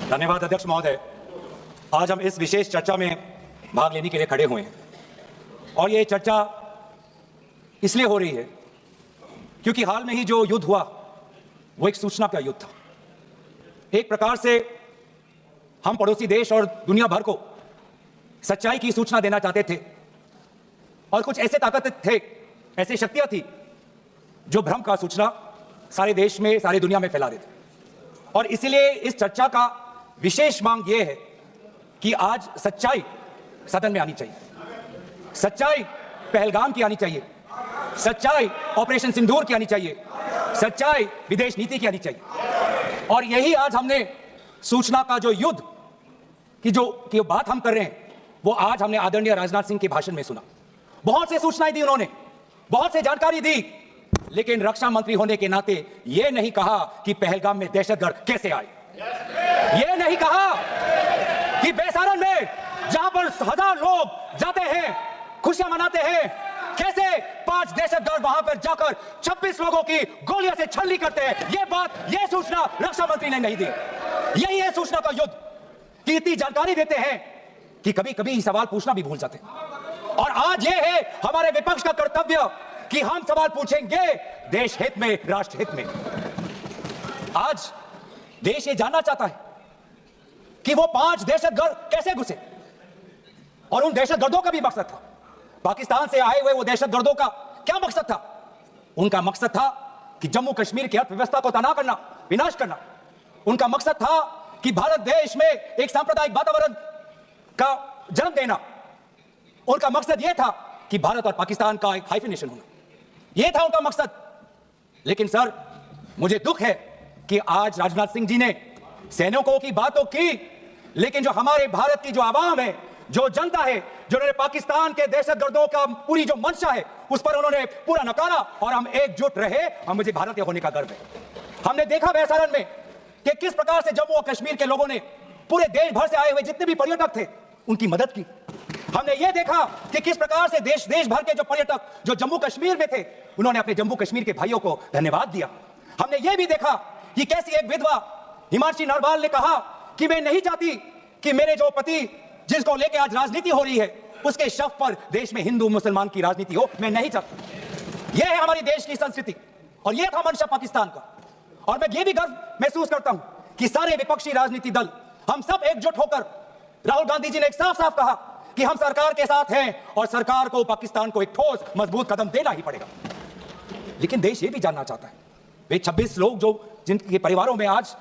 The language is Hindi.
धन्यवाद अध्यक्ष महोदय। आज हम इस विशेष चर्चा में भाग लेने के लिए खड़े हुए हैं और ये चर्चा इसलिए हो रही है क्योंकि हाल में ही जो युद्ध हुआ वो एक सूचना का युद्ध था। एक प्रकार से हम पड़ोसी देश और दुनिया भर को सच्चाई की सूचना देना चाहते थे और कुछ ऐसे ताकत थे, ऐसी शक्तियां थी जो भ्रम का सूचना सारे देश में, सारी दुनिया में फैला रहे थे। और इसीलिए इस चर्चा का विशेष मांग यह है कि आज सच्चाई सदन में आनी चाहिए, सच्चाई पहलगाम की आनी चाहिए, सच्चाई ऑपरेशन सिंदूर की आनी चाहिए, सच्चाई विदेश नीति की आनी चाहिए। और यही आज हमने सूचना का जो युद्ध की बात हम कर रहे हैं वो आज हमने आदरणीय राजनाथ सिंह के भाषण में सुना। बहुत से सूचनाएं दी उन्होंने, बहुत से जानकारी दी, लेकिन रक्षा मंत्री होने के नाते यह नहीं कहा कि पहलगाम में दहशतगर्द कैसे आए, यह नहीं कहा कि बेसारन में जहां पर 1000 लोग जाते हैं, खुशियां मनाते हैं, कैसे 5 दहशतगर्द वहां पर जाकर 26 लोगों की गोलियों से छलनी करते हैं। यह बात, यह सूचना रक्षा मंत्री ने नहीं दी। यही है सूचना का युद्ध कि इतनी जानकारी देते हैं कि कभी कभी सवाल पूछना भी भूल जाते हैं। और आज यह है हमारे विपक्ष का कर्तव्य कि हम सवाल पूछेंगे देश हित में, राष्ट्र हित में। आज देश ये जानना चाहता है कि वो 5 दहशतगर्द कैसे घुसे और उन दहशतगर्दों का भी मकसद था, पाकिस्तान से आए हुए वो दहशतगर्दों का क्या मकसद था? उनका मकसद था कि जम्मू कश्मीर की अर्थव्यवस्था को तबाह करना, विनाश करना। उनका मकसद था कि भारत देश में एक सांप्रदायिक वातावरण का जन्म देना। उनका मकसद यह था कि भारत और पाकिस्तान का एक हाइफिनेशन होना, यह था उनका मकसद। लेकिन सर, मुझे दुख है कि आज राजनाथ सिंह जी ने सैनिकों की बात तो की, लेकिन जो हमारे भारत की जो आवाम है, जो जनता है, जिन्होंने पाकिस्तान के दहशतगर्दों का पूरी जो मंशा है उस पर उन्होंने पूरा नकारा और हम एकजुट रहे और मुझे भारतीय होने का गर्व है। हमने देखा बेसारन में कि किस प्रकार से जम्मू और कश्मीर के लोगों ने पूरे देश भर से आए हुए जितने भी पर्यटक थे उनकी मदद की। हमने यह देखा कि किस प्रकार से देश भर के जो पर्यटक जो जम्मू कश्मीर में थे उन्होंने अपने जम्मू कश्मीर के भाइयों को धन्यवाद दिया। हमने यह भी देखा कि कैसी एक विधवा हिमांशी नरवाल ने कहा कि मैं नहीं चाहती कि मेरे जो पति जिसको लेके आज राजनीति हो रही है उसके शव पर देश में हिंदू मुसलमान की राजनीति हो, मैं नहीं चाहती। यह है हमारी देश की संस्कृति और यह था मंशा पाकिस्तान का। और मैं ये भी गर्व महसूस करता हूं कि सारे विपक्षी राजनीति दल हम सब एकजुट होकर, राहुल गांधी जी ने एक साफ साफ कहा कि हम सरकार के साथ हैं और सरकार को पाकिस्तान को एक ठोस मजबूत कदम देना ही पड़ेगा। लेकिन देश ये भी जानना चाहता है वे 26 लोग जो जिनके परिवारों में आज